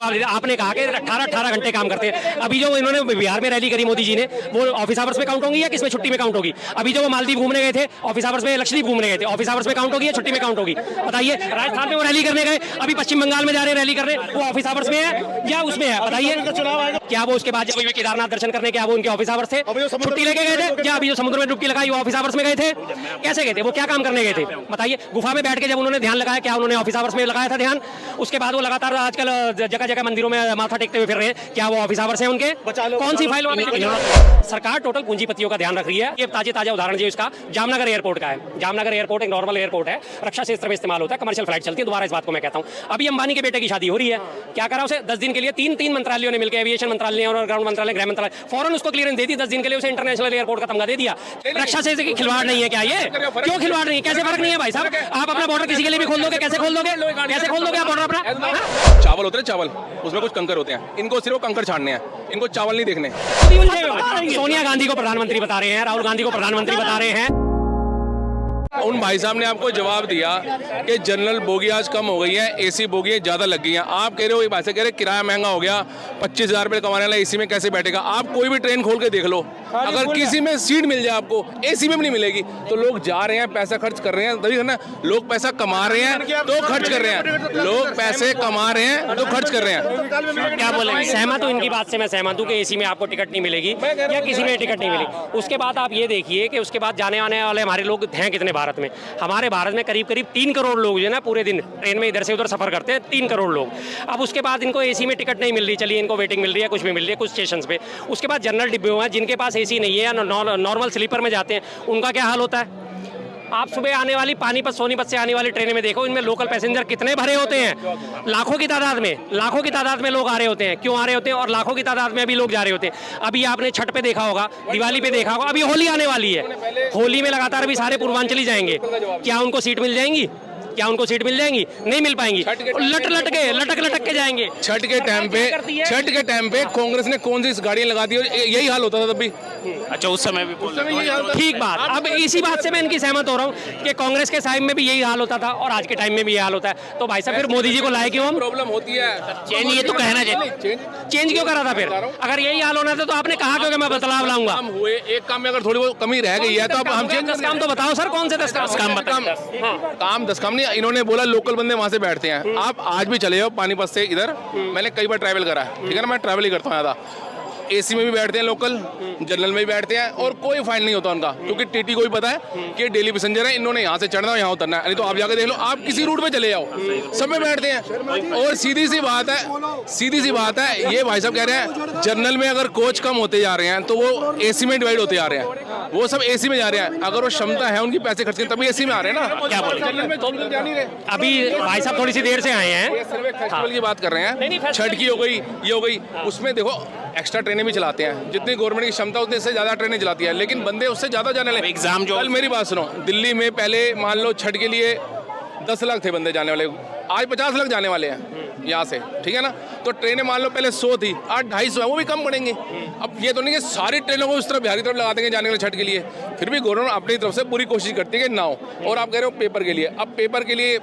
आपने कहा कि 18 घंटे काम करते हैं। अभी जो इन्होंने बिहार में रैली करी मोदी जी ने, वो ऑफिस आवर्स में काउंट होंगी या किसमें छुट्टी में काउंट होगी? अभी जो वो मालदीव घूमने गए थे ऑफिस आवर्स में, लक्षद्वीप घूमने गए थे ऑफिस आवर्स में काउंट होगी या छुट्टी में काउंट होगी? बताइए। राजस्थान में वो रैली करने गए, अभी पश्चिम बंगाल में जा रहे हैं रैली करने, वो ऑफिस आवर्स में है या उसमें है? बताइए। क्या वो उसके बाद जब केदारनाथ दर्शन करने, क्या वो उनके ऑफिस आवर्स थे? छुट्टी लेके गए थे? क्या अभी जो समुद्र में डुबकी लगाई वो ऑफिस आवर्स में गए थे? कैसे गए थे? वो क्या काम करने गए थे? बताइए। गुफा में बैठ के जब उन्होंने ध्यान लगाया, क्या उन्होंने ऑफिस आवर्स में लगाया था ध्यान? उसके बाद वो लगातार आजकल जगह जगह मंदिरों में माथा टेकते हुए फिर रहे हैं, क्या वो ऑफिस आवर्स है उनके? कौन सी फाइल सरकार टोटल पूंजीपतियों का ध्यान रख रही है। ये ताजा उदाहरण जो इसका जामनगर एयरपोर्ट का है। जामनगर एयरपोर्ट एक नॉर्मल एयरपोर्ट है, रक्षा क्षेत्र में इस्तेमाल होता है, कमर्शियल फ्लाइट चलती है। दोबारा इस बात को मैं कहता हूं, अभी अंबानी के बेटे की शादी हो रही है, क्या करा उसे 10 दिन के लिए तीन मंत्रालयों ने मिलकर, एविएशन मंत्रालय और ग्राउंड मंत्रालय, गृह मंत्रालय, फौरन उसको क्लियरेंस दे दी, 10 दिन के लिए उसे इंटरनेशनल एयरपोर्ट का तमगा दे दिया। रक्षा क्षेत्र की खिलवाड़ नहीं है क्या ये? क्यों खिलवाड़ नहीं है? कैसे फर्क नहीं है भाई साहब? आप अपना बॉर्डर किसी के लिए भी खोल दोगे, कैसे खोल दोगे? कैसे खोल दोगे आप बॉर्डर अपना? चावल होते हैं, चावल उसमें कुछ कंकर होते हैं, इनको सिर्फ कंकर छाड़ने हैं, इनको चावल नहीं देखने। सोनिया गांधी को प्रधानमंत्री बता रहे हैं, राहुल गांधी को प्रधानमंत्री बता रहे हैं। उन भाई साहब ने आपको जवाब दिया कि जनरल बोगी आज कम हो गई है, एसी बोगी ज़्यादा लग गई हैं। आप कह रहे हो, ये भाई से कह रहे किराया महंगा हो गया, 25,000 रुपये कमाने वाला एसी में कैसे बैठेगा? आप कोई भी ट्रेन खोल के देख लो, अगर किसी में सीट मिल जाए आपको, एसी में भी नहीं मिलेगी। तो लोग जा रहे हैं, पैसा खर्च कर रहे हैं, तभी ना लोग पैसा कमा रहे हैं तो खर्च कर रहे हैं, लोग पैसे कमा रहे हैं तो खर्च कर रहे हैं। क्या बोलेंगे? सहमत हूँ इनकी बात से, मैं सहमत हूँ कि एसी में आपको टिकट नहीं मिलेगी या किसी में टिकट नहीं मिलेगी। उसके बाद आप ये देखिए कि उसके बाद जाने आने वाले हमारे लोग हैं कितने भारत में। हमारे भारत में करीब 3 करोड़ लोग जो है ना पूरे दिन ट्रेन में इधर से उधर सफर करते हैं, 3 करोड़ लोग। अब उसके बाद इनको एसी में टिकट नहीं मिल रही, चलिए इनको वेटिंग मिल रही है, कुछ भी मिल रही है कुछ स्टेशन पे। उसके बाद जनरल डिब्बे हैं, जिनके पास एसी नहीं है या नॉर्मल स्लीपर में जाते हैं, उनका क्या हाल होता है? आप सुबह आने वाली पानीपत सोनीपत से आने वाली ट्रेनें में देखो, इनमें लोकल पैसेंजर कितने भरे होते हैं, लाखों की तादाद में लोग आ रहे होते हैं। क्यों आ रहे होते हैं? और लाखों की तादाद में अभी लोग जा रहे होते हैं। अभी आपने छठ पे देखा होगा, दिवाली पे देखा होगा, अभी होली आने वाली है, होली में लगातार अभी सारे पूर्वांचली जाएंगे, क्या उनको सीट मिल जाएंगी? क्या उनको सीट मिल जाएंगी? नहीं मिल पाएंगी, लटक के जाएंगे। छठ के टाइम पे कांग्रेस ने कौन सी गाड़ियां लगा दी? यही हाल होता था तब भी। अच्छा, उस समय भी ठीक बात। अब इसी बात से मैं इनकी सहमत हो रहा हूँ कि कांग्रेस के टाइम में भी यही हाल होता था और आज के टाइम में भी यही हाल होता है। तो भाई साहब फिर मोदी जी को लाए क्यों हम? प्रॉब्लम होती है चेंज, ये तो कहना चाहिए चेंज क्यों करा था फिर? अगर यही हाल होना था तो आपने कहा क्यों कि मैं बदलाव लाऊंगा? काम हुए, एक काम में अगर थोड़ी बहुत कमी रह गई है तो अब हम 10 काम तो बताओ सर, कौन से 10 काम बताओ? काम 10 काम नहीं, इन्होंने बोला लोकल बंदे वहां से बैठते हैं। आप आज भी चले जाओ पानीपत से इधर, मैंने कई बार ट्रैवल करा है, ठीक है ना, मैं ट्रैवल ही करता हूँ ज़्यादा। एसी में भी बैठते हैं लोकल, जनरल में भी बैठते हैं और कोई फाइन नहीं होता उनका, क्योंकि टीटी को भी पता है कि डेली पैसेंजर है, इन्होंने यहाँ से चढ़ना है यहाँ उतरना है। नहीं तो आप जाके देख लो, आप किसी रूट पे चले जाओ, सब में बैठते हैं। और सीधी सी बात है, ये भाई साहब कह रहे हैं जनरल में अगर कोच कम होते जा रहे हैं तो वो एसी में डिवाइड होते जा रहे हैं, वो सब एसी में जा रहे हैं। अगर वो क्षमता है उनकी पैसे खर्च तभी एसी में आ रहे हैं ना। क्या बोले? अभी भाई साहब थोड़ी सी देर से आए हैं, फेस्टिवल की बात कर रहे हैं, छठ की हो गई, ये हो गई, उसमें देखो एक्स्ट्रा ट्रेनें भी चलाते हैं, जितनी गवर्नमेंट की क्षमता उतने से ज़्यादा ट्रेनें चलाती है, लेकिन बंदे उससे ज़्यादा जाने लगे। एग्जाम जो कल मेरी बात सुनो, दिल्ली में पहले मान लो छठ के लिए 10 लाख थे बंदे जाने वाले, आज 50 लाख जाने वाले हैं यहाँ से, ठीक है ना। तो ट्रेनें मान लो पहले 100 थी, आज 250 है, वो भी कम पड़ेंगे। अब ये तो नहीं कि सारी ट्रेनों को उस तरफ बिहार की तरफ लगा देंगे जाने के लिए छठ के लिए, फिर भी गवर्नमेंट अपनी तरफ से पूरी कोशिश करती है कि ना हो। और आप कह रहे हो पेपर के लिए, अब पेपर के लिए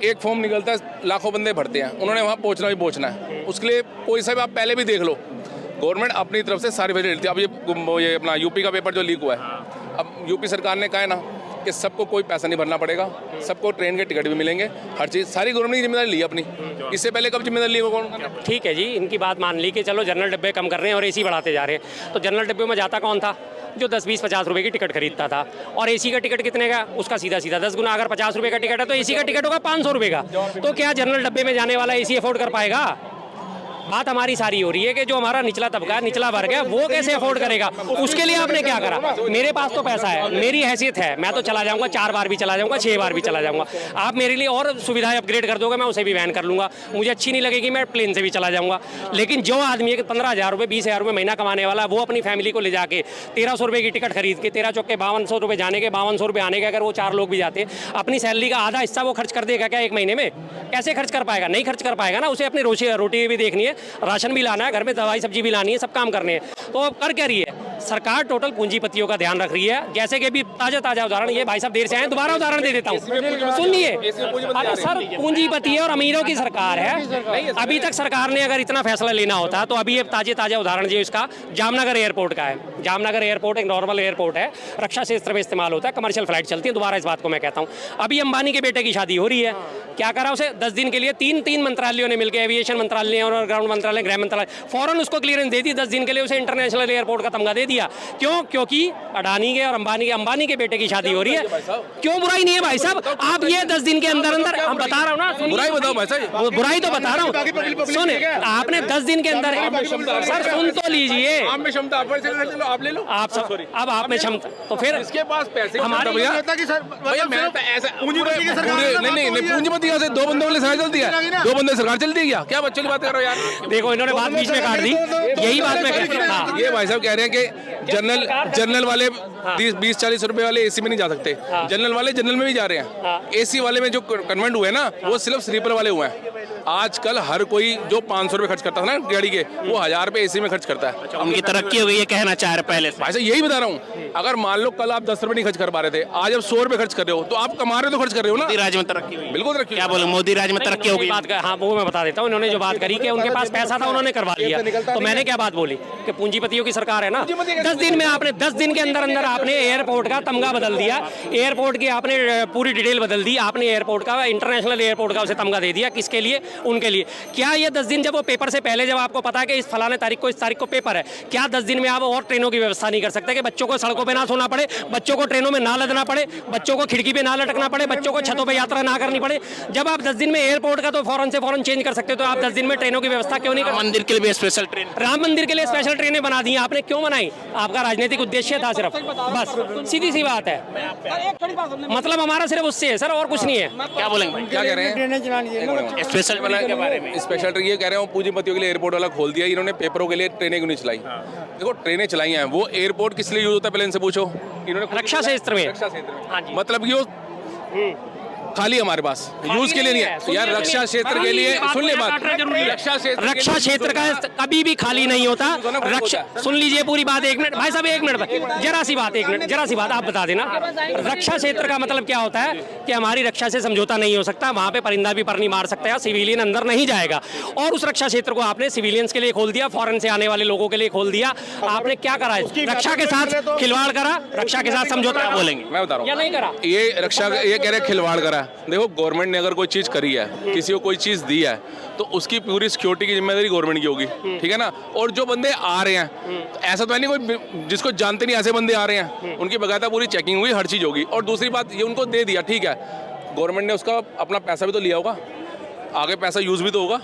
एक फॉर्म निकलता है, लाखों बंदे भरते हैं, उन्होंने वहाँ पहुँचना है, उसके लिए कोई सा भी आप पहले भी देख लो, गवर्नमेंट अपनी तरफ से सारी फैसिलिटी। अब ये अपना यूपी का पेपर जो लीक हुआ है, अब यूपी सरकार ने कहा है ना कि सबको कोई पैसा नहीं भरना पड़ेगा, सबको ट्रेन के टिकट भी मिलेंगे, हर चीज़, सारी गवर्नमेंट की जिम्मेदारी ली अपनी। इससे पहले कब जिम्मेदारी ली कौन? ठीक है जी, इनकी बात मान ली कि चलो जनरल डिब्बे कम कर रहे हैं और एसी बढ़ाते जा रहे हैं। तो जनरल डिब्बे में जाता कौन था? जो 10, 20, 50 रुपए की टिकट खरीदता था। और एसी का टिकट कितने का? उसका सीधा 10 गुना। अगर 50 रुपए का टिकट है तो एसी का टिकट होगा 500 रुपए का। तो क्या जनरल डिब्बे में जाने वाला एसी अफोर्ड कर पाएगा? बात हमारी सारी हो रही है कि जो हमारा निचला तबका है, निचला वर्ग है, वो कैसे अफोर्ड करेगा? उसके लिए आपने क्या करा? मेरे पास तो पैसा है, मेरी हैसियत है, मैं तो चला जाऊंगा, 4 बार भी चला जाऊंगा, 6 बार भी चला जाऊंगा। आप मेरे लिए और सुविधाएं अपग्रेड कर दोगे, मैं उसे भी वैन कर लूंगा। मुझे अच्छी नहीं लगेगी, मैं प्लेन से भी चला जाऊंगा। लेकिन जो आदमी है 15,000 रुपये 20,000 रुपये महीना कमाने वाला, वो अपनी फैमिली को ले जाके 1300 रुपये की टिकट खरीद के 13 चौके 5200 रुपये जाने के, 5200 रुपये आने के, अगर वो 4 लोग भी जाते, अपनी सैलरी का आधा हिस्सा वो खर्च कर देगा क्या एक महीने में? कैसे खर्च कर पाएगा? नहीं खर्च कर पाएगा ना। उसे अपनी रोटी भी देखनी है, राशन भी लाना है, घर में दवाई सब्जी भी लानी है, सब काम करने हैं। तो अब कर क्या रही है सरकार टोटल पूंजीपतियों का ध्यान रख रही है। जैसे कि अभी ताजा उदाहरण, ये भाई साहब देर से आए, दोबारा उदाहरण दे देता हूँ, सुनिए। अरे सर, पूंजीपति और अमीरों की सरकार है। अभी तक सरकार ने अगर इतना फैसला लेना होता तो अभी ये ताजा उदाहरण जो इसका जामनगर एयरपोर्ट का है। जामनगर एयरपोर्ट एक नॉर्मल एयरपोर्ट है, रक्षा क्षेत्र में इस्तेमाल होता है, कमर्शियल फ्लाइट चलती है। दोबारा इस बात को मैं कहता हूँ, अभी अंबानी के बेटे की शादी हो रही है, क्या करा उसे 10 दिन के लिए तीन मंत्रालयों ने मिलकर, एविएशन मंत्रालय और ग्राउंड मंत्रालय, गृह मंत्रालय, फौरन उसको क्लियरेंस दे दी। 10 दिन के लिए उसे इंटरनेशनल एयरपोर्ट का तमगा दे दिया। क्यों? क्योंकि अडानी के और अंबानी के बेटे की शादी हो रही है। क्यों बुराई नहीं है भाई साहब? आप ये 10 दिन के अंदर हम बता रहा हूँ ना, बुराई बताओ भाई साहब, बुराई तो बता रहा हूँ, सुने, आपने 10 दिन के अंदर, सर सुन तो लीजिए, आप में क्षमता आप ले लो, आप सब, अब आप में क्षमता, तो फिर इसके पास पैसे हमारी भैया मैं तो ऐसा नहीं पूंजीपति से 2 बंदों वाली सरकार चलती है, 2 बंदे सरकार चलती है क्या बच्चों की बात कर रहे हो यार? देखो इन्होंने बात बीच में काट दी, यही बात मैं कह रहा हूँ। ये भाई साहब कह रहे हैं कि जनरल वाले 20-40 रुपए वाले एसी में नहीं जा सकते, जनरल वाले जनरल में भी जा रहे हैं। एसी वाले में जो कन्वर्ट हुए ना, वो सिर्फ स्लीपर वाले हुए हैं। आजकल हर कोई जो 500 रुपए खर्च करता था ना गाड़ी के, वो 1000 रुपए एसी में खर्च करता है। उनकी तरक्की हो गई है, कहना चाह रहे पहले से। भाई साहब यही बता रहा हूँ, अगर मान लो कल आप 10 रुपए नहीं खर्च कर पा रहे थे, आज आप 100 रुपए खर्च कर रहे हो, तो आप कमा रहे हो तो खर्च कर रहे हो ना। मोदी राज में तरक्की हुई, बिल्कुल तरक्की। क्या बोलूं, मोदी राज में तरक्की हो गई। बात हाँ, वो मैं बता देता हूँ। इन्होंने जो बात करी कि उनके पास पैसा था, उन्होंने करवा लिया, तो मैंने क्या बात बोली कि पूंजीपतियों की सरकार है ना। 10 दिन में आपने 10 दिन के अंदर आपने एयरपोर्ट का तमगा बदल दिया, एयरपोर्ट की आपने पूरी डिटेल बदल दी, आपने एयरपोर्ट का, इंटरनेशनल एयरपोर्ट का उसे तमगा दे दिया। किसके लिए? उनके लिए। क्या ये 10 दिन, जब वो पेपर से पहले, जब आपको पता है कि इस फलाने तारीख को, इस तारीख को पेपर है, क्या 10 दिन में आप और ट्रेनों की व्यवस्था नहीं कर सकते कि बच्चों को सड़कों पे ना सोना पड़े, बच्चों को ट्रेनों में ना लदना पड़े, बच्चों को खिड़की पे ना लटकना पड़े, बच्चों को छतों पे यात्रा ना करनी पड़े? जब आप 10 दिन में एयरपोर्ट का तो फौरन से फौरन चेंज कर सकते हो, तो आप 10 दिन में ट्रेनों की व्यवस्था क्यों नहीं कर? मंदिर के लिए भी स्पेशल ट्रेन, राम मंदिर के लिए स्पेशल ट्रेनें बना दी, आपने क्यों बनाई? आपका राजनीतिक उद्देश्य था सिर्फ, बस सीधी सी बात है। मतलब हमारा सिर्फ उससे है सर, और कुछ नहीं है। क्या बोलेंगे, क्या कह रहे हैं? स्पेशल ट्रेन के बारे में? स्पेशल ट्रेन ये कह रहे हो पूंजीपतियों के लिए एयरपोर्ट वाला खोल दिया, इन्होंने पेपरों के लिए ट्रेनें क्यों नहीं चलाई? देखो ट्रेनें चलाई हैं, वो एयरपोर्ट किस लिए यूज होता है पहले इनसे पूछो। इन्होंने रक्षा क्षेत्र में, हाँ जी, मतलब कि वो खाली हमारे पास यूज के लिए नहीं है यार। रक्षा क्षेत्र के लिए सुन ले बात, रक्षा क्षेत्र का कभी भी खाली नहीं होता। रक्षा, सुन लीजिए पूरी बात, 1 मिनट भाई साहब, 1 मिनट, जरा सी बात, 1 मिनट, जरा सी बात आप बता देना। रक्षा क्षेत्र का मतलब क्या होता है कि हमारी रक्षा से समझौता नहीं हो सकता, वहां पे परिंदा भी पर नहीं मार सकता है, सिविलियन अंदर नहीं जाएगा। और उस रक्षा क्षेत्र को आपने सिविलियंस के लिए खोल दिया, फॉरेन से आने वाले लोगों के लिए खोल दिया। आपने क्या करा? रक्षा के साथ खिलवाड़ करा, रक्षा के साथ समझौता बोलेंगे, मैं बता रहा हूँ, या नहीं करा? ये रक्षा, ये कह रहे खिलवाड़ करा। देखो गवर्नमेंट ने अगर कोई चीज करी है, किसी को कोई चीज दी है, तो उसकी पूरी सिक्योरिटी की जिम्मेदारी गवर्नमेंट की होगी, ठीक है ना। और जो बंदे आ रहे हैं, तो ऐसा तो है नहीं कोई जिसको जानते नहीं ऐसे बंदे आ रहे हैं, उनकी बकायदा पूरी चेकिंग हुई, हर चीज होगी। और दूसरी बात, ये उनको दे दिया, ठीक है, गवर्नमेंट ने उसका अपना पैसा भी तो लिया होगा, आगे पैसा यूज भी तो होगा।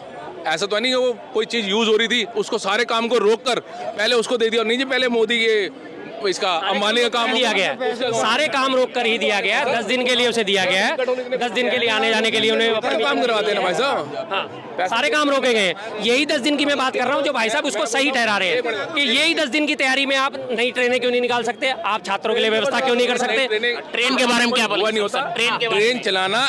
ऐसा तो है नहीं कि वो कोई चीज यूज हो रही थी, उसको सारे काम को रोक कर पहले उसको दे दिया। और नहीं जी, पहले मोदी के इसका अंबानी का काम दिया गया है, सारे काम रोक कर ही दिया गया है। 10 दिन के लिए उसे दिया गया है, 10 दिन के लिए आने जाने के लिए उन्हें काम करवाते हैं ना भाई साहब। हाँ, सारे काम रोके गए हैं। यही 10 दिन की मैं बात कर रहा हूँ, जो भाई साहब उसको सही ठहरा रहे हैं कि यही 10 दिन की तैयारी में आप नई ट्रेनें क्यों नहीं निकाल सकते, आप छात्रों के लिए व्यवस्था क्यों नहीं कर सकते? ट्रेन के बारे में क्या बोला? नहीं होता, ट्रेन चलाना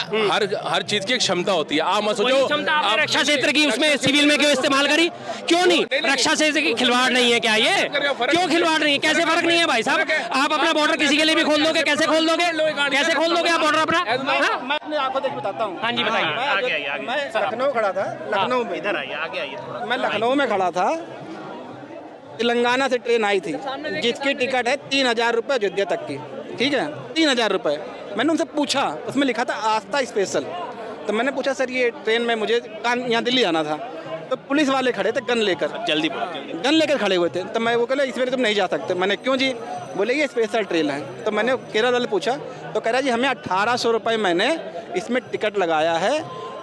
हर चीज की एक क्षमता होती है। आप मत सोचो आप रक्षा क्षेत्र की उसमें सिविल में क्यों इस्तेमाल करी, क्यों नहीं? रक्षा क्षेत्र की खिलवाड़ नहीं है क्या ये? क्यों खिलवाड़ नहीं है? कैसे फर्क नहीं है भाई साहब? आप अपना बॉर्डर किसी के लिए भी खोल दोगे, कैसे खोल दोगे? कैसे खोल दोगे आप बॉर्डर अपना? मैं अपनी आंखों देख बताता हूँ। हाँ जी बताइए। मैं लखनऊ खड़ा था, लखनऊ में, इधर आइए, आगे आइए थोड़ा। मैं लखनऊ में खड़ा था, तेलंगाना से ट्रेन आई थी जिसकी टिकट है 3000 रुपये अयोध्या तक की, ठीक है, 3000 रुपये। मैंने उनसे पूछा, उसमें लिखा था आस्था स्पेशल। तो मैंने पूछा सर ये ट्रेन में मुझे यहाँ दिल्ली आना था, तो पुलिस वाले खड़े थे गन लेकर, जल्दी गन लेकर खड़े हुए थे। तो मैं वो कहला इसमें तुम नहीं जा सकते। मैंने क्यों जी? बोले ये स्पेशल ट्रेन है। तो मैंने केरल वाले पूछा, तो कह रहा जी हमें 1800 रुपये मैंने इसमें टिकट लगाया है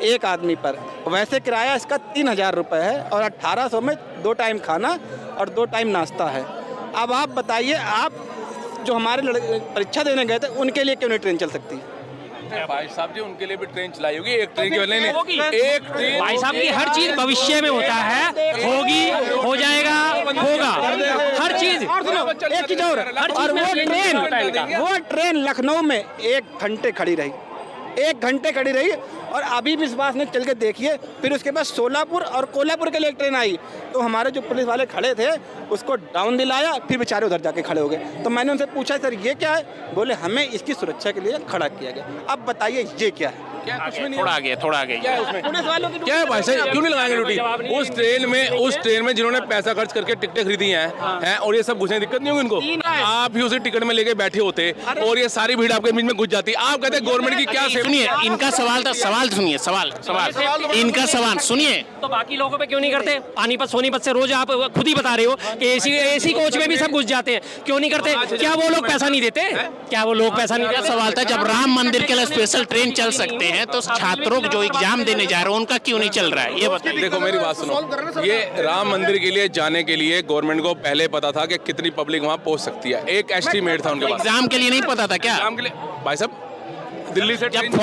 एक आदमी पर, वैसे किराया इसका 3000 रुपये है, और 1800 में 2 टाइम खाना और 2 टाइम नाश्ता है। अब आप बताइए, आप जो हमारे परीक्षा देने गए थे उनके लिए क्यों नहीं ट्रेन चल सकती? भाई साहब जी उनके लिए भी ट्रेन चलाई होगी, एक ट्रेन की वजह नहीं, एक ट्रेन। भाई साहब की हर चीज भविष्य में होता है, होगी, हो जाएगा, होगा, हर चीज। एक चीज और वो ट्रेन लखनऊ में 1 घंटे खड़ी रही, 1 घंटे खड़ी रही और अभी विश्वास नहीं, चल के देखिए। फिर उसके बाद सोलापुर और कोल्हापुर के लिए एक ट्रेन आई, तो हमारे जो पुलिस वाले खड़े थे उसको डाउन दिलाया, फिर बेचारे उधर जाके खड़े हो गए। तो मैंने उनसे पूछा सर ये क्या है, बोले हमें इसकी सुरक्षा के लिए खड़ा किया गया। अब बताइए ये क्या है? क्या कुछ भी नहीं थोड़ा आगे थोड़ा आगे क्या है उसमें? पुलिस वालों की क्या है भाई साहब, क्यों नहीं लगाएंगे ड्यूटी? उस ट्रेन में जिन्होंने पैसा खर्च करके टिकटें खरीदी हैं और ये सब घुसने दिक्कत नहीं होगी उनको? आप ही उसी टिकट में लेके बैठे होते और ये सारी भीड़ आपके बीच में घुस जाती। आप कहते हैं गवर्नमेंट की क्या सेफ्टी? सुनिए, इनका सवाल था, सवाल सुनिए, सवाल इनका सवाल सुनिए। तो बाकी लोगों पे क्यों नहीं करते? पानीपत सोनीपत से रोज आप खुद ही बता रहे हो कि एसी कोच में भी सब घुस जाते हैं, क्यों नहीं करते? क्या वो लोग पैसा नहीं देते? क्या वो लोग पैसा नहीं देते? सवाल था, जब राम मंदिर के लिए स्पेशल ट्रेन चल सकते हैं तो छात्रों को जो एग्जाम देने जा रहे हैं उनका क्यों नहीं चल रहा है, ये बताइए। देखो मेरी बात सुनो, ये राम मंदिर के लिए जाने के लिए गवर्नमेंट को पहले पता था कि कितनी पब्लिक वहाँ पहुँच सकती है। एक एस्टीमेट था उनके पास। एग्जाम के लिए नहीं पता था क्या? एग्जाम के लिए भाई साहब दिल्ली से जब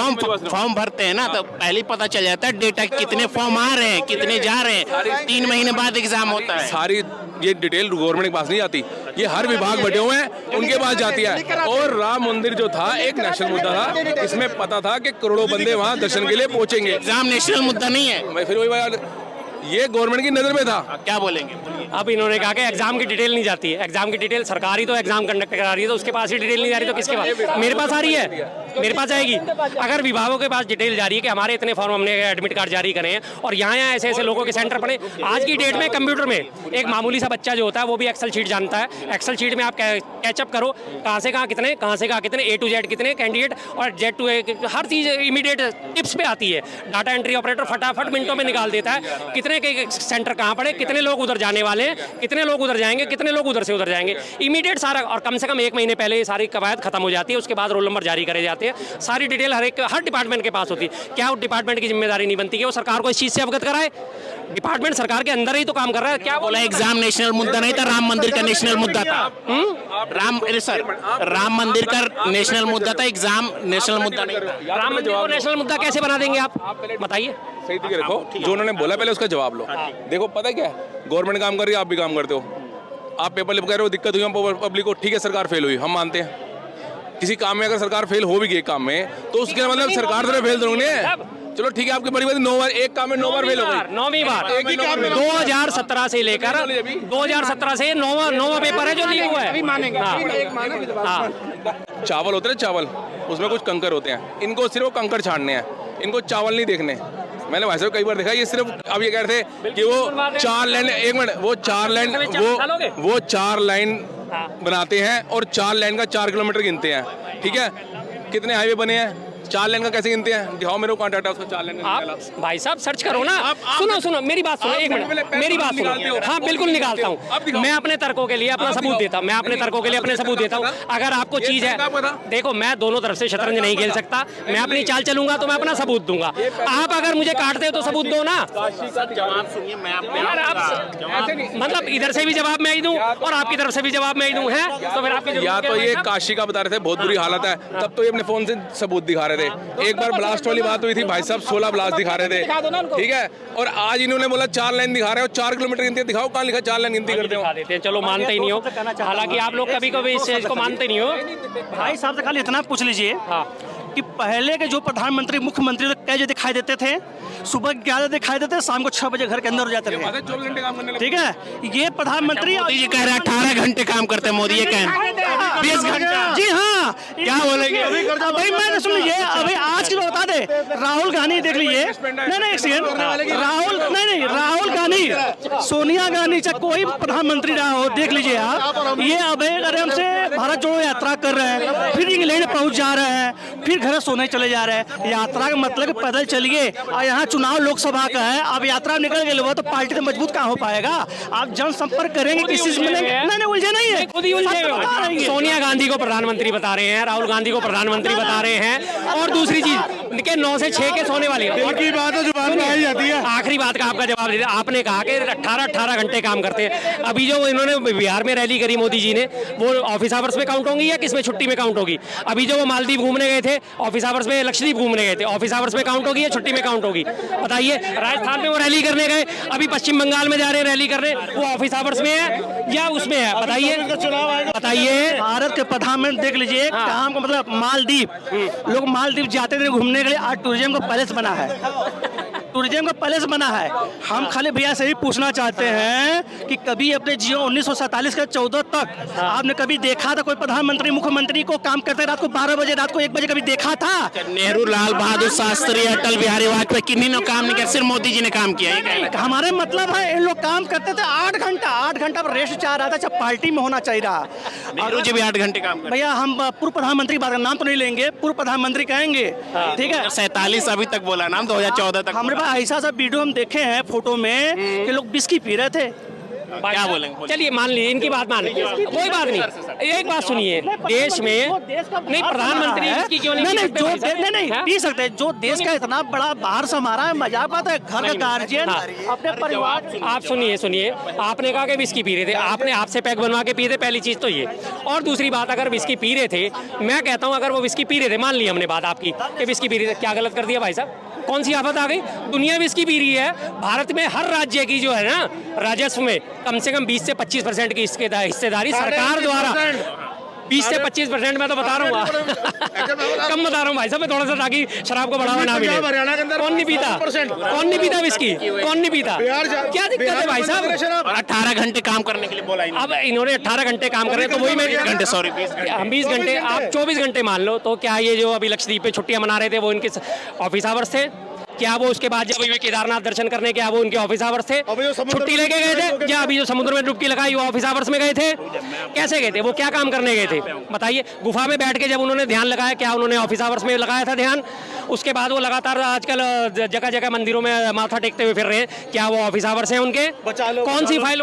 फॉर्म भरते हैं ना तो पहले ही पता चल जाता है डेटा, कितने फॉर्म आ रहे हैं, कितने जा रहे हैं। 3 महीने बाद एग्जाम होता है। सारी ये डिटेल गवर्नमेंट के पास नहीं जाती, ये हर विभाग बैठे हुए हैं उनके पास जाती है। और राम मंदिर जो था एक नेशनल मुद्दा था, इसमें पता था कि करोड़ों बंदे वहाँ दर्शन के लिए पहुंचेंगे। एग्जाम नेशनल मुद्दा नहीं है। फिर वही बात, ये गवर्नमेंट की नजर में था। क्या बोलेंगे? अब इन्होंने कहा कि एग्जाम की डिटेल नहीं जाती है। एग्जाम की डिटेल सरकार ही तो एग्जाम कंडक्ट करा रही है, तो उसके पास ही डिटेल नहीं जा रही तो किसके पास? मेरे पास आ रही है, मेरे पास आएगी। अगर विभागों के पास डिटेल जा रही है कि हमारे इतने फॉर्म हमने एडमिट कार्ड जारी करे हैं और यहाँ ऐसे ऐसे लोगों के सेंटर पड़े। आज की डेट में कंप्यूटर में एक मामूली सा बच्चा जो होता है वो भी एक्सेल शीट जानता है। एक्सेल शीट में आप कैचअप करो, कहाँ से कहाँ कितने, कहाँ से कहाँ कितने, A to Z कितने कैंडिडेट और Z to A, her cheese immediate tips पे आती है। डाटा एंट्री ऑपरेटर फटाफट मिनटों में निकाल देता है कितने के सेंटर कहाँ पड़े, कितने लोग उधर जाने वाले हैं, कितने लोग उधर जाएंगे, कितने लोग उधर से उधर जाएंगे, इमीडिएट सारा। और कम से कम 1 महीने पहले ये सारी कवायद खत्म हो जाती है, उसके बाद रोल नंबर जारी करे जाते हैं। सारी डिटेल हर डिपार्टमेंट के पास होती है। क्या उस डिपार्टमेंट की जिम्मेदारी नहीं बनती कि वो सरकार को इस चीज़ से अवगत कराए? डिपार्टमेंट सरकार के अंदर ही तो काम कर रहा है। क्या बोला एग्जाम नेशनल मुद्दा नहीं था, राम मंदिर का नेशनल मुद्दा था। राम मंदिर का नेशनल मुद्दा था, एग्जाम नेशनल मुद्दा नहीं था। राम मंदिर को नेशनल मुद्दा कैसे बना देंगे आप? बताइए। सही तरीके रखो, जो उन्होंने बोला पहले उसका जवाब लो। देखो पता है क्या है, गवर्नमेंट काम कर रही है, आप भी काम करते हो। आप पेपर लिप कह रहे हो, दिक्कत हुई पब्लिक को, ठीक है सरकार फेल हुई, हम मानते हैं। किसी काम में अगर सरकार फेल हो भी गई काम में, तो उसके मतलब सरकार तो फेल तो नहीं है। चलो ठीक है, आपकी बड़ी बात 9 बार एक काम में 9 बार फेल हो गई। 9वीं बार 2017 से लेकर 2017 से 9वां पेपर है जो लीक हुआ है। चावल होते हैं चावल, उसमें कुछ कंकर होते हैं, इनको सिर्फ कंकर छाड़ने हैं, इनको चावल नहीं देखने। मैंने भाई साहब कई बार देखा, ये सिर्फ अब ये कह रहे थे कि वो 4 लाइन, 1 मिनट, वो 4 लाइन बनाते हैं और 4 लाइन का 4 किलोमीटर गिनते हैं। ठीक है, कितने हाईवे बने हैं, 4 लाइन का कैसे गिनते हैं? दिखाओ मेरे को कॉन्ट्रैक्ट है उसका 4 लाइन का। आप भाई साहब सर्च करो ना। सुनो मेरी बात सुनो, 1 मिनट मेरी बात सुनो। हाँ बिल्कुल निकालता हूँ मैं अपने तर्कों के लिए अपना सबूत देता हूँ। मैं अपने तर्कों के लिए अपने सबूत देता हूँ। अगर आपको चीज है, देखो मैं दोनों तरफ से शतरंज नहीं खेल सकता। मैं अपनी चाल चलूंगा तो मैं अपना सबूत दूंगा। आप अगर मुझे काटते हो तो सबूत दो ना। जवाब सुनिए, मैं मतलब इधर से भी जवाब मैं ही दूं और आपकी तरफ से भी जवाब मैं ही दूं, है तो फिर आपकी या तो ये काशी का बता रहे थे बहुत बुरी हालत है, तब तो ये अपने फोन से सबूत दिखा रहे थे। एक बार ब्लास्ट वाली बात हुई थी, भाई साहब 16 ब्लास्ट दिखा रहे थे, ठीक है, और आज इन्होंने बोला 4 लाइन दिखा रहे हो, 4 किलोमीटर गिनती दिखाओ, कहाँ लिखा 4 लाइन गिनती करते हो? चलो मानते ही नहीं हो, हालांकि आप लोग कभी कभी इस चीज को मानते नहीं हो। भाई साहब से खाली इतना पूछ लीजिए कि पहले के जो प्रधानमंत्री मुख्यमंत्री कै बजे दिखाई देते थे? सुबह 11 दिखाई देते, शाम को 6 बजे घर के अंदर हो जाते थे। 24 घंटे काम करने लगे। ठीक है, ये प्रधानमंत्री मोदी जी कह रहे हैं 18 घंटे काम करते हैं मोदी, ये कह 20 घंटा। जी हाँ, क्या बोलेंगे? भाई मैं सुन लीजिए, अभी आज की बता दे, राहुल गांधी देख लीजिए, नहीं एक सेकंड, राहुल गांधी, सोनिया गांधी, चाहे कोई प्रधानमंत्री रहा हो, देख लीजिए आप, ये अभय आराम से भारत जोड़ो यात्रा कर रहे हैं, फिर इंग्लैंड पहुंच जा रहे हैं, फिर घर सोने चले जा रहे हैं। यात्रा का मतलब पैदल चलिए, और यहाँ चुनाव लोकसभा का है, अब यात्रा निकल गई वो तो पार्टी तो मजबूत कहाँ हो पाएगा? आप जनसंपर्क करेंगे, किसी से मिलेंगे? नहीं उलझे नहीं है, खुद ही उलझे। सोनिया गांधी को प्रधानमंत्री बता रहे हैं, राहुल गांधी को प्रधानमंत्री बता रहे हैं, और दूसरी चीज के 9 से 6 के सोने वाली बात है, जुबान में आई जाती है। आखिरी बात का आपका जवाब दे दिया। आपने कहा कि 18 घंटे काम करते हैं। अभी जो इन्होंने बिहार में रैली करी मोदी जी ने, वो ऑफिस आवर्स में काउंट होंगी या किसमें छुट्टी में काउंट होगी? अभी जो वो मालदीव घूमने गए थे, ऑफिस आवर्स में, लक्षद्वीप घूमने गए थे, ऑफिस आवर्स में काउंट होगी या छुट्टी में काउंट होगी? बताइए। राजस्थान में वो रैली करने गए, अभी पश्चिम बंगाल में जा रहे हैं रैली करने, वो ऑफिस आवर्स में है या उसमें है? बताइए। भारत के प्रधानमंत्री देख लीजिए काम का मतलब मालदीव, लोग मालदीव जाते थे घूमने के लिए, आज टूरिज्म का पैलेस बना है, टूरिज्म का पैलेस बना है। हम खाली भैया से ही पूछना चाहते हैं कि कभी अपने जियो 1947 से 14 तक आपने कभी देखा था कोई प्रधानमंत्री मुख्यमंत्री को काम करते रात को 12 बजे रात को 1 बजे कभी देखा था? नेहरू, लाल बहादुर शास्त्री, अटल बिहारी वाजपेयी किन्हीं ने काम नहीं किया, सिर्फ मोदी जी ने काम किया है। हमारे मतलब है इन लोग काम करते थे 8 घंटा रेस्ट चाह रहा था, जब पार्टी में होना चाहिए रहा। नेहरू जी भी 8 घंटे काम कर, भैया हम पूर्व प्रधानमंत्री की बात नाम तो नहीं लेंगे, पूर्व प्रधानमंत्री कहेंगे, ठीक है। 47 अभी तक बोला नाम, 2014 तक हमारे पास ऐसा सब वीडियो हम देखे हैं फोटो में कि लोग बिस्की पी रहे थे। क्या बोलेंगे? चलिए मान लीजिए, इनकी बात मान लीजिए, कोई बात नहीं। एक बात सुनिए, देश में नहीं प्रधानमंत्री इसकी क्यों नहीं नहीं पी सकते भाई साहब? नहीं हाँ? पी सकते, जो देश का इतना बड़ा बाहर से हमारा है, मजाक बात है, घर का गार्जियन अपने परिवार। आप सुनिए, आपने कहा कि विस्की पी रहे थे, आपने आपसे पैक बनवा के पिए थे, पहली चीज तो ये। और दूसरी बात, अगर विस्की पी रहे थे, मैं कहता हूँ अगर वो विस्की पी रहे थे, मान ली हमने बात आपकी कि विस्की पी रहे थे, क्या गलत कर दिया भाई साहब? कौन सी आफत आ गई? दुनिया विस्की पी रही है। भारत में हर राज्य की जो है ना राजस्व में कम से कम 20 से 25% की हिस्सेदारी सरकार द्वारा, 20 से 25% मैं तो बता रहा हूँ कम बता रहा हूँ भाई साहब, मैं थोड़ा सा, ताकि शराब को बढ़ावा ना मिले। कौन नहीं पीता? कौन नहीं पीता विस्की? कौन नहीं पीता? क्या दिक्कत है भाई साहब? 18 घंटे काम करने के लिए बोला इन्होंने। अब इन्होंने 18 घंटे काम कर रहे हैं, तो वही मैं 20 घंटे, सॉरी 20 घंटे, आप 24 घंटे मान लो। तो क्या ये जो अभी लक्षद्वीप पे छुट्टियां मना रहे थे वो इनके ऑफिस आवर्स थे? क्या वो उसके बाद जब केदारनाथ दर्शन करने क्या वो उनके ऑफिस आवर्स थे? छुट्टी लेके गए थे? क्या अभी जो समुद्र में डुबकी लगाई वो ऑफिस आवर्स में गए थे? कैसे गए थे? वो क्या काम करने गए थे बताइए? गुफा में बैठ के जब उन्होंने ध्यान लगाया, क्या उन्होंने ऑफिस आवर्स में लगाया था ध्यान? उसके बाद वो लगातार आजकल जगह जगह मंदिरों में माथा टेकते हुए फिर रहे हैं, क्या वो ऑफिस आवर्स हैं उनके? कौन सी फाइल